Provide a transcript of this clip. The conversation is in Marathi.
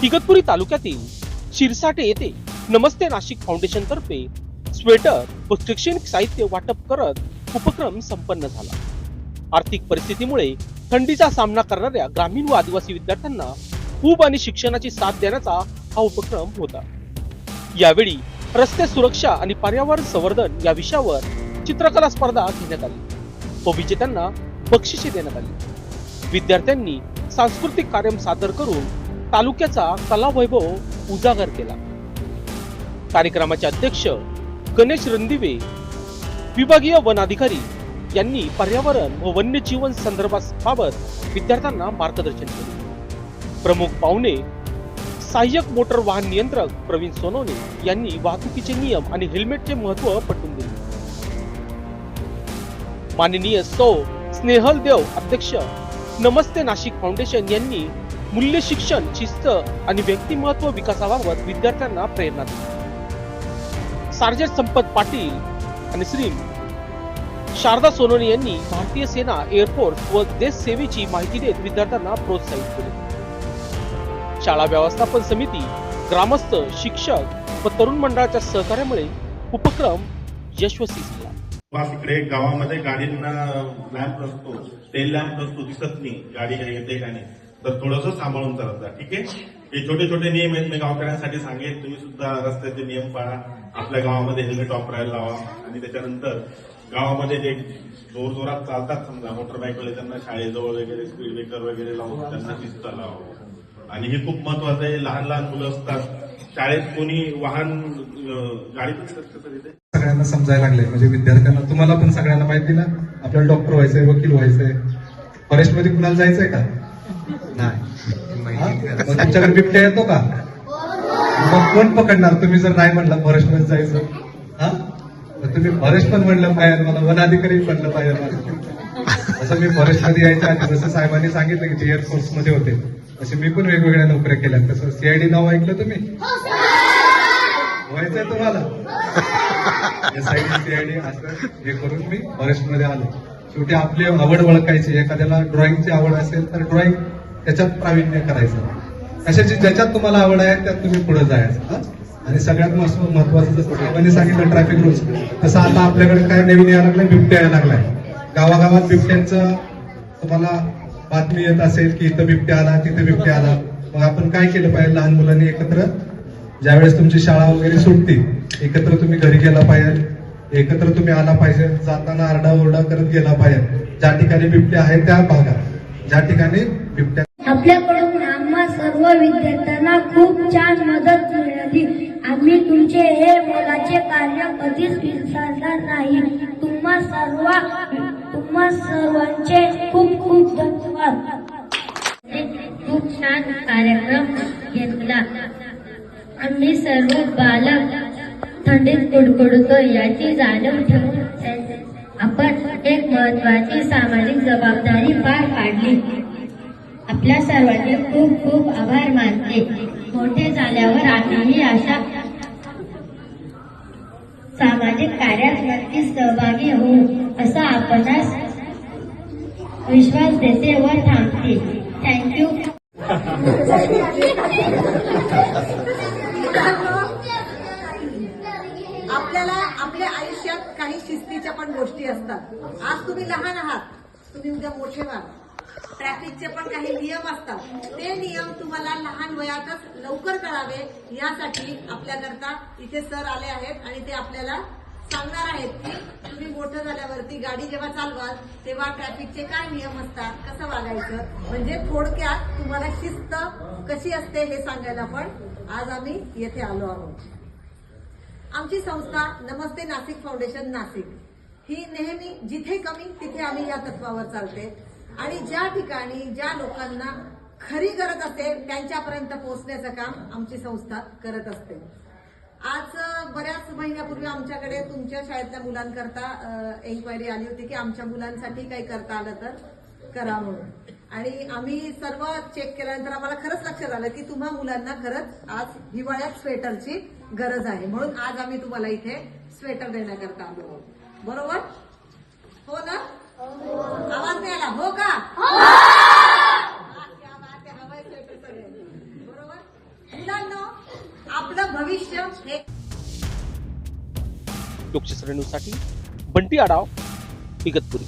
इगतपुरी तालुक्यातील शिरसाटे येथे नमस्ते नाशिक फाउंडेशन तर्फे स्वेटर व शैक्षणिक साहित्य वाटप करत उपक्रम संपन्न झाला। आर्थिक परिस्थितीमुळे थंडीचा सामना करणाऱ्या ग्रामीण व आदिवासी विद्यार्थ्यांना ऊब आणि शिक्षणाची साथ देण्याचा हा उपक्रम होता। यावेळी रस्ते सुरक्षा आणि पर्यावरण संवर्धन या विषयावर चित्रकला स्पर्धा घेण्यात आली व विजेत्यांना बक्षिसे देण्यात आली। विद्यार्थ्यांनी सांस्कृतिक कार्यक्रम सादर करून तालुक्याचा कला वैभव उजागर केला। कार्यक्रमाचे अध्यक्ष गणेश रणदिवे, विभागीय वन अधिकारी यांनी पर्यावरण व वन्यजीवन संदर्भाबाबत विद्यार्थ्यांना मार्गदर्शन केले। प्रमुख पाहुणे सहाय्यक मोटर वाहन नियंत्रक प्रवीण सोनवणे यांनी वाहतुकीचे नियम आणि हेल्मेटचे महत्त्व पटवून दिले। माननीय सौ स्नेहल देव, अध्यक्ष नमस्ते नाशिक फाउंडेशन यांनी मूल्य शिक्षण, शिस्त आणि व्यक्तिमत्व विकासाबाबत विद्यार्थ्यांना प्रेरणा दिली। सार्जंट संपत पाटील आणि श्री शारदा सोनवणे यांनी भारतीय सेना, एअरफोर्स व देश सेवेची माहिती देत विद्यार्थ्यांना प्रोत्साहित केले। शाळा व्यवस्थापन समिती, ग्रामस्थ, शिक्षक व तरुण मंडळाच्या सहकार्यामुळे उपक्रम यशस्वी झाला। इकडे गावामध्ये गाडींना लॅम्प नसतो, टेल लॅम्प नसतो, दिसत नाही गाडी काही येते का नाही, तर थोडंसं सांभाळून चालत जा, ठीक आहे। हे छोटे छोटे नियम आहेत, मी गावकऱ्यांसाठी सांगेन, तुम्ही सुद्धा रस्त्याचे नियम पाळा, आपल्या गावामध्ये हेल्मेट वापरायला लावा आणि त्याच्यानंतर गावामध्ये जे जोर जोरात चालतात समजा मोटरबाईकवाले, त्यांना शाळेजवळ वगैरे स्पीड ब्रेकर वगैरे लावून त्यांना शिस्त लावा। आणि हे खूप महत्वाचं आहे, लहान लहान मुलं असतात शाळेत, कोणी वाहन गाडी सगळ्यांना समजायला लागले, म्हणजे विद्यार्थ्यांना, तुम्हाला पण सगळ्यांना माहिती ना, आपल्याला डॉक्टर व्हायचंय, वकील व्हायचंय, फॉरेस्ट मध्ये कुणाला जायचंय का? नाही। मग तुमच्याकडे बिबट्या येतो का? मग कोण पकडणार? तुम्ही जर नाही म्हणलं फॉरेस्ट मध्ये जायचं, हा, तुम्ही फॉरेस्ट पण म्हणलं पाहिजे, मला वन अधिकारी म्हणलं पाहिजे। असं मी फॉरेस्ट मध्ये यायच्या आधी जसं साहेबांनी सांगितलं की ते एअरफोर्स मध्ये होते, तसे मी पण वेगवेगळ्या नोकऱ्या केल्या। तसं सीआयडी नाव ऐकलं तुम्ही? व्हायचंय तुम्हाला? सीआयडी असं हे करून मी फॉरेस्ट मध्ये आलो। शेवटी आपली आवड ओळखायची, एखाद्याला ड्रॉइंगची आवड असेल तर ड्रॉइंग त्याच्यात प्रावीण्य करायचं, कशाची ज्याच्यात तुम्हाला आवड आहे त्यात तुम्ही पुढे जायचं। आणि सगळ्यात महत्वाचं जसं साहेबांनी सांगितलं ट्रॅफिक रूल्स, तसं आता आपल्याकडे काय नवीन यायला लागलाय, बिबट्या यायला लागलाय। गावागावात बिबट्यांचं तुम्हाला बातमी येत असेल की इथं बिबट्या आला, तिथे बिबट्या आला। मग आपण काय केलं पाहिजे, लहान मुलांनी एकत्र ज्यावेळेस तुमची शाळा वगैरे सुटती, एकत्र तुम्ही घरी गेला पाहिजे, एकत्र तुम्ही आला पाहिजे, जाताना आरडाओरडा करत गेला पाहिजे। ज्या ठिकाणी बिबट्या आहे त्या भागात, ज्या ठिकाणी बिबट्या, आपल्याकडून आम्हा सर्व विद्यार्थ्यांना खूप छान मदत मिळाली। आम्ही तुमचे हे मोलाचे कार्य कधीच विसरणार नाही। तुम्हा सर्वांचे खूप खूप धन्यवाद। खूप छान कार्यक्रम घेतला। आम्ही सर्व बालक थंडीत कुडकुडतो याची जाणीव ठेवून आपण एक महत्वाची सामाजिक जबाबदारी पार पाडली। आपल्या सर्वांचे खूप खूप आभार मानते। मोठे झाल्यावर आम्हीही अशा सामाजिक कार्यात नक्कीच सहभागी होऊ असा आपणास विश्वास देते व थांबते। थँक्यू। आपल्याला आपल्या आयुष्यात काही शिस्तीच्या पण गोष्टी असतात। आज तुम्ही लहान आहात, तुम्ही उद्या मोठे व्हाल। ट्रॅफिकचे पण काही नियम असतात, ते नियम तुम्हाला लहान वयातच लवकर कळावे यासाठी आपल्याकरता इथे सर आले आहेत आणि ते आपल्याला सांगणार आहेत की तुम्ही मोठं झाल्यावरती गाडी जेव्हा चालवाल तेव्हा ट्रॅफिकचे काय नियम असतात, कसं वागायचं, म्हणजे थोडक्यात तुम्हाला शिस्त कशी असते हे सांगायला पण आज आम्ही येथे आलो आहोत। आमची संस्था नमस्ते नाशिक फाउंडेशन नाशिक ही नेहमी जिथे कमी तिथे आम्ही या तत्वावर चालते आणि ज्या ठिकाणी ज्या लोकांना खरी गरज असेल त्यांच्यापर्यंत पोहोचण्याचं काम आमची संस्था करत असते। आज बऱ्याच महिन्यापूर्वी आमच्याकडे तुमच्या शाळेतल्या मुलांकरता एन्क्वायरी आली होती की आमच्या मुलांसाठी काही करता आलं तर करा म्हणून, आणि आम्ही सर्व चेक केल्यानंतर आम्हाला खरंच लक्षात आलं की तुम्हा मुलांना खरंच आज हिवाळ्यात स्वेटरची गरज आहे, म्हणून आज आम्ही तुम्हाला इथे स्वेटर देण्याकरता आलो आहोत। बरोबर हो ना? आवाज नाही आला हो का? क्या बात आहे, हवाय स्वेटर सगळे बरोबर। आपलं भविष्य हे लोकशास्त्र न्यूजसाठी बंटी आडाव इगतपुरी.